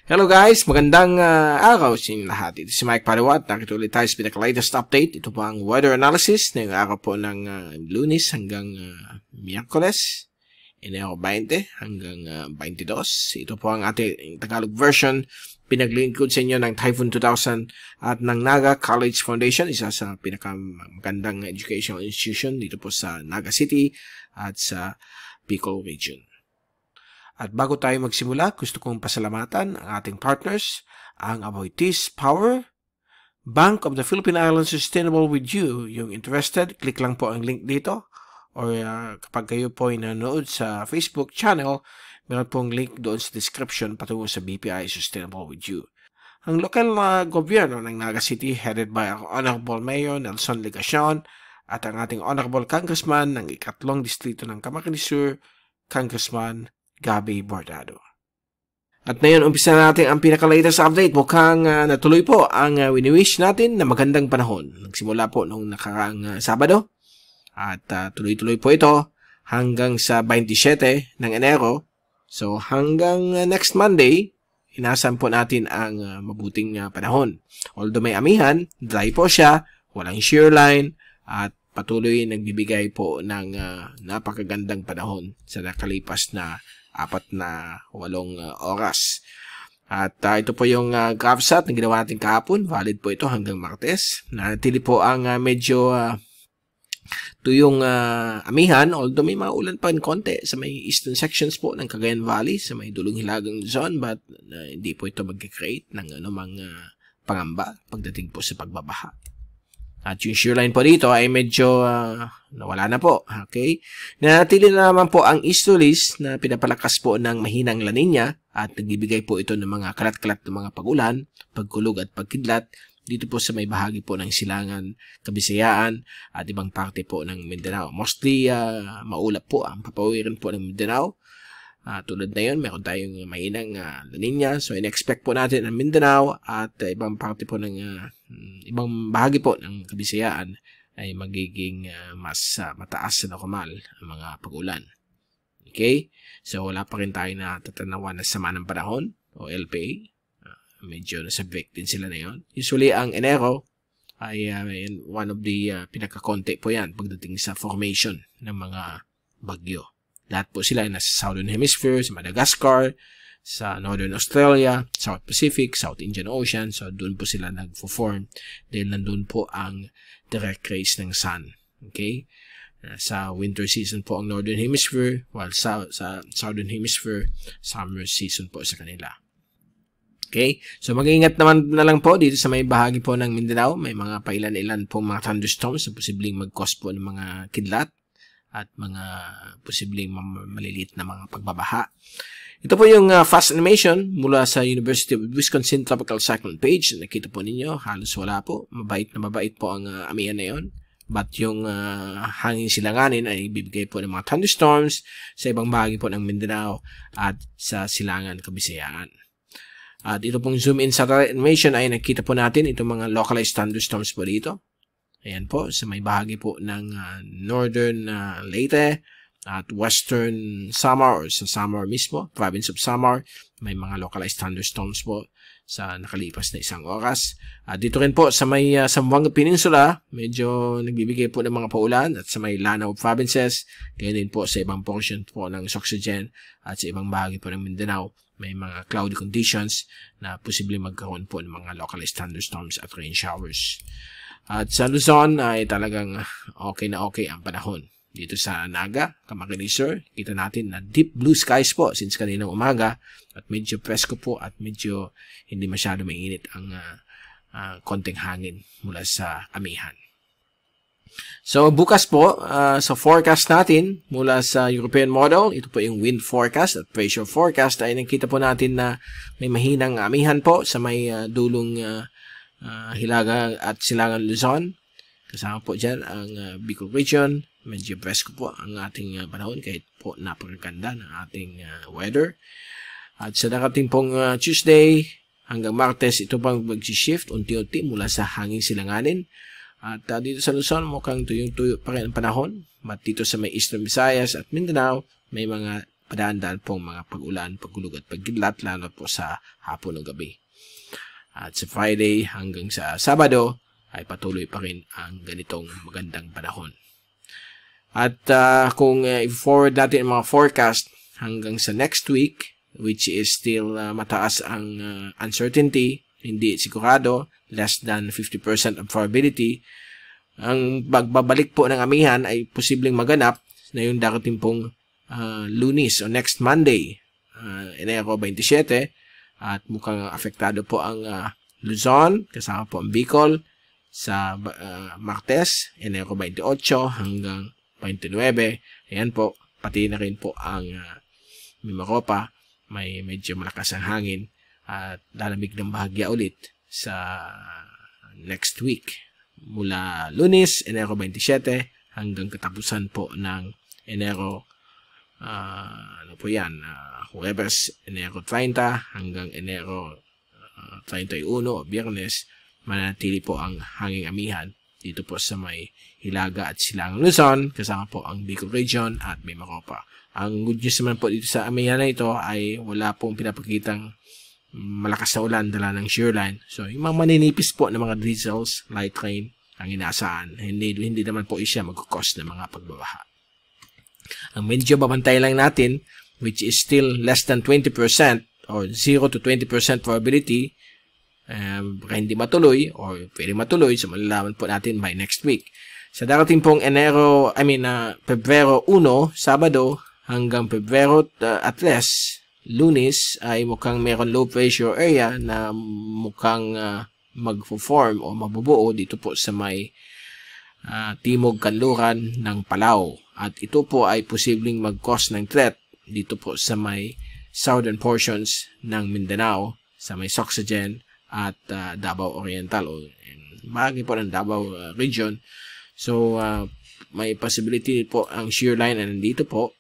Hello guys, magandang araw sa inyong lahat. Ito si Mike Paliwat. Nakita ulit tayo sa pinaka-latest update. Ito po ang weather analysis ngayong araw po ng Lunes hanggang Miyerkules. Enero 20 hanggang 22. Ito po ang ating Tagalog version. Pinaglingkod sa inyo ng Typhoon 2000 at ng Naga College Foundation, isa sa pinakamagandang educational institution dito po sa Naga City at sa Bicol Region. At bago tayo magsimula, gusto kong pasalamatan ang ating partners, ang Aboitiz Power, Bank of the Philippine Islands Sustainable with You. Yung interested, click lang po ang link dito. Or kapag kayo po ay nanonood sa Facebook channel, meron pong link doon sa description patungo sa BPI Sustainable with You. Ang lokal na gobyerno ng Naga City, headed by our Honorable Mayor Nelson Legacion at ang ating Honorable Congressman ng ikatlong distrito ng Camarines Sur, Congressman Gabby Bordado. At ngayon, umpisa natin ang pinaka-latest update. Mukhang natuloy po ang wini-wish natin na magandang panahon. Nagsimula po nung nakaraang Sabado. At tuloy-tuloy po ito hanggang sa 27 ng Enero. So hanggang next Monday, inasahan po natin ang mabuting panahon. Although may amihan, dry po siya, walang shear line, at patuloy nagbibigay po ng napakagandang panahon sa nakalipas na 48 oras. At ito po yung GovSat na ginawa natin kahapon. Valid po ito hanggang Martes. Nanatili po ang medyo tuyong amihan, although may mga ulan pa rin konti sa may eastern sections po ng Cagayan Valley, sa may dulong hilagang zone, but hindi po ito mag-create ng anumang pangamba pagdating po sa pagbabaha. At yung shear line po dito ay medyo nawala na po. Okay? Nanatili na naman po ang easterlies na pinapalakas po ng mahinang La Nina at nagbibigay po ito ng mga kalat-kalat ng mga pag-ulan, pagkulog at pagkidlat dito po sa may bahagi po ng Silangan, Kabisayaan at ibang parte po ng Mindanao. Mostly maulap po ang papawirin po ng Mindanao. Tulad na yun, meron tayong mainang La Nina. So, in-expect po natin ang Mindanao at ibang parte po ng ibang bahagi po ng Kabisayaan ay magiging mas mataas sa normal ang mga pag-ulan. Okay? So, wala pa rin tayo na tatanawan na sama ng panahon o LPA. Medyo nasubject din sila na yun. Usually, ang Enero ay one of the pinakakonti po yan pagdating sa formation ng mga bagyo. Lahat po sila ay nasa Southern Hemisphere, sa Madagascar, sa Northern Australia, South Pacific, South Indian Ocean. So, doon po sila nag-form dahil nandun po ang direct rays ng sun. Okay? Sa winter season po ang Northern Hemisphere, while sa Southern Hemisphere, summer season po sa kanila. Okay? So, mag-iingat naman na lang po dito sa may bahagi po ng Mindanao. May mga pailan-ilan po mga thunderstorms na posibleng mag-cause po ng mga kidlat at mga posibleng maliliit na mga pagbabaha. Ito po yung fast animation mula sa University of Wisconsin Tropical Cyclone page. Nakita po ninyo, halos wala po. Mabait po ang amihan na yun. But yung hangin silanganin ay bibigay po ng mga thunderstorms sa ibang bahagi po ng Mindanao at sa Silangan, Kabisayaan. At ito pong zoom in satellite animation ay nakita po natin itong mga localized thunderstorms po dito. Ayan po, sa may bahagi po ng northern Leyte at western Samar or sa Samar mismo, province of Samar, may mga localized thunderstorms po sa nakalipas na 1 oras. At dito rin po sa may Zamboanga Peninsula, medyo nagbibigay po ng mga paulan at sa may Lanao provinces, kaya din po sa ibang portion po ng Sorsogen at sa ibang bahagi po ng Mindanao, may mga cloudy conditions na posibleng magkaroon po ng mga localized thunderstorms at rain showers. At sa Luzon ay talagang okay na okay ang panahon. Dito sa Naga, Camarines Sur, kita natin na deep blue skies po since kaninang umaga at medyo presko po at medyo hindi masyado mainit ang konting hangin mula sa amihan. So bukas po, sa forecast natin mula sa European model, ito po yung wind forecast at pressure forecast ay nakita po natin na may mahinang amihan po sa may dulong Hilaga at Silangan Luzon. Kasama po dyan ang Bicol Region. Medyo presko po ang ating panahon kahit po napakaganda ng ating weather. At sa darating pong Tuesday hanggang Martes, ito pang mag-shift unti-unti mula sa hangin silanganin. At dito sa Luzon, mukhang tuyong-tuyo pa rin ang panahon. But dito sa may Eastern Visayas at Mindanao, may mga padaan-daan pong mga pag-ulan, pagulog at pagkidlat, lalo po sa hapon o gabi. At sa Friday hanggang sa Sabado ay patuloy pa rin ang ganitong magandang panahon. At kung i-forward natin ang mga forecast hanggang sa next week, which is still mataas ang uncertainty, hindi sigurado, less than 50% of probability, ang pagbabalik po ng amihan ay posibleng maganap na yung darating pong Lunes o next Monday, Enero 27, at mukhang apektado po ang Luzon, kasama po ang Bicol, sa Martes, Enero 28 hanggang 29. Ayan po, pati na rin po ang Mimaropa, may medyo malakas ang hangin at lalamig ng bahagya ulit sa next week. Mula Lunes, Enero 27 hanggang katapusan po ng Enero Huwebes, Enero 30 hanggang Enero 31 o Biyernes, manatili po ang hanging amihan dito po sa may Hilaga at Silangang Luzon, kasama po ang Bicol Region at Mimaropa. Ang good news naman po dito sa amihan na ito ay wala pong pinapakitang malakas na ulan dala ng shearline. So, yung mga maninipis po ng mga drizzles, light rain, ang inaasahan. Hindi naman po siya mag-cause ng mga pagbabaha. Ang medyo babantay lang natin, which is still less than 20% or 0 to 20% probability, baka hindi matuloy or pwede matuloy, so malalaman po natin by next week. Sa darating pong Pebrero 1, Sabado, hanggang Pebrero at least Lunes, ay mukhang meron low pressure area na mukhang mag-form o mabubuo dito po sa may timog kanluran ng Palau. At ito po ay posibleng mag-cause ng threat dito po sa may southern portions ng Mindanao, sa may Soxagen at Davao Oriental o bahagi po ng Davao region. So, may possibility po ang shear line na nandito po.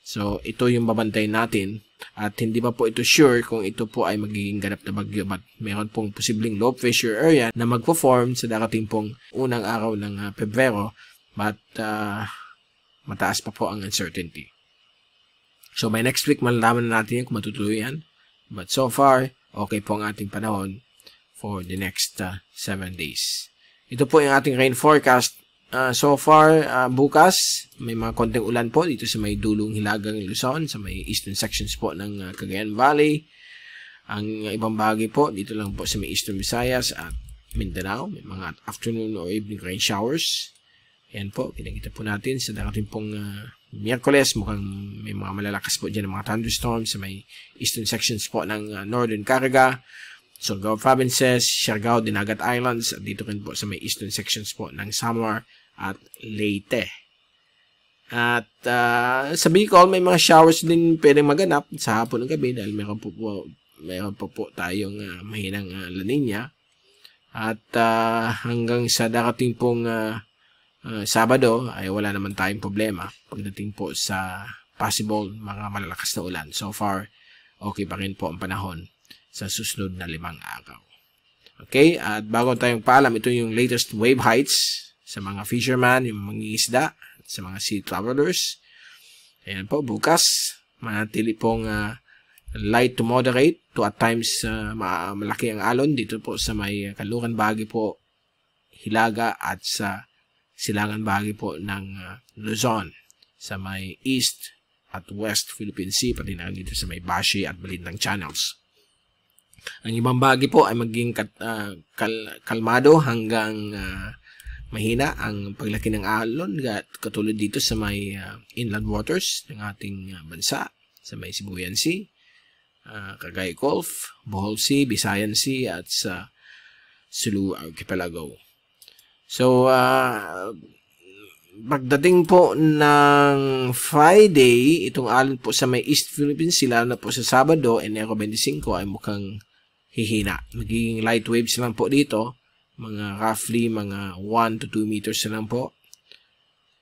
So, ito yung babantayin natin. At hindi pa po ito sure kung ito po ay magiging ganap na bagyo. But mayroon pong posibleng low pressure area na magpo-form sa darating pong unang araw ng Pebrero. But mataas pa po ang uncertainty. So, by next week, malalaman na natin kung matutuloy yan. But so far, okay po ang ating panahon for the next 7 days. Ito po yung ating rain forecast. So far, bukas, may mga konting ulan po dito sa may dulong Hilagang Luzon, sa may eastern sections po ng Cagayan Valley. Ang ibang bahagi po, dito lang po sa may eastern Visayas at Mindanao, may mga afternoon or evening rain showers. Ayan po, kinakita po natin sa darating pong Miyerkules, mukhang may mga malalakas po dyan ng mga thunderstorms sa may eastern sections po ng Northern Caraga, Surigao Provinces, Siargao, Dinagat Islands, at dito rin po sa may eastern sections po ng Samar at Leyte. At sa Bicol, may mga showers din pwedeng maganap sa hapon ng gabi dahil meron po tayong mahinang La Nina. At hanggang sa darating pong Sabado ay wala naman tayong problema pagdating po sa possible mga malalakas na ulan. So far, okay pa rin po ang panahon sa susunod na 5 araw. Okay, at bago tayong paalam, ito yung latest wave heights sa mga fisherman, yung mangingisda, sa mga sea travelers. Ayan po, bukas, manatili pong light to moderate to at times malaki ang alon dito po sa may kanluran bahagi po Hilaga at sa silangan bahagi po ng Luzon sa may east at west Philippine Sea, pati na dito sa may Bashi at Balintang channels. Ang ibang bahagi po ay maging kalmado hanggang mahina ang paglaki ng alon, katulad dito sa may inland waters ng ating bansa, sa may Sibuyan Sea, Cagayan Gulf, Bohol Sea, Visayan Sea, at sa Sulu Archipelago. So, pagdating po ng Friday, itong alon po sa may East Philippines, sila na po sa Sabado, Enero 25, ay mukhang hihina. Magiging light waves lang po dito, mga roughly mga 1 to 2 meters lang po.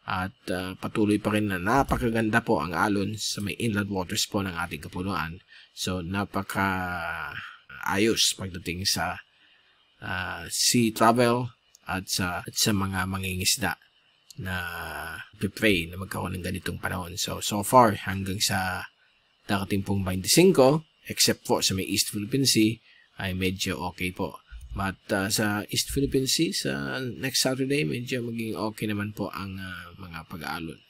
At patuloy pa rin na napakaganda po ang alon sa may inland waters po ng ating kapuluan. So, napaka-ayos pagdating sa sea travel at sa mga mangingisda. na pray na magkaroon ng ganitong panahon. So far, hanggang sa darating pong 25, except po sa may East Philippine Sea, ay medyo okay po. But sa East Philippine Sea, sa next Saturday, medyo maging okay naman po ang mga pag-aalon.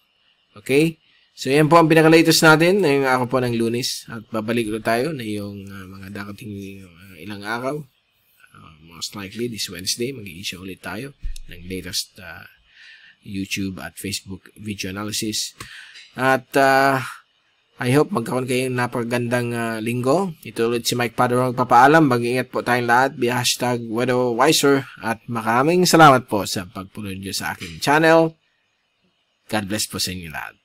Okay? So, yan po ang pinaka-latest natin ngayong araw po ng Lunes. At babalik ulit tayo na yung mga darating ilang araw. Most likely, this Wednesday, mag-i-issue ulit tayo ng latest YouTube at Facebook video analysis. At I hope magkaroon kayong napagandang linggo. Ito ulit si Mike Padron magpapaalam. Mag-ingat po tayong lahat. Be #WeatherWiser. At maraming salamat po sa pagpunod nyo sa aking channel. God bless po sa inyo lahat.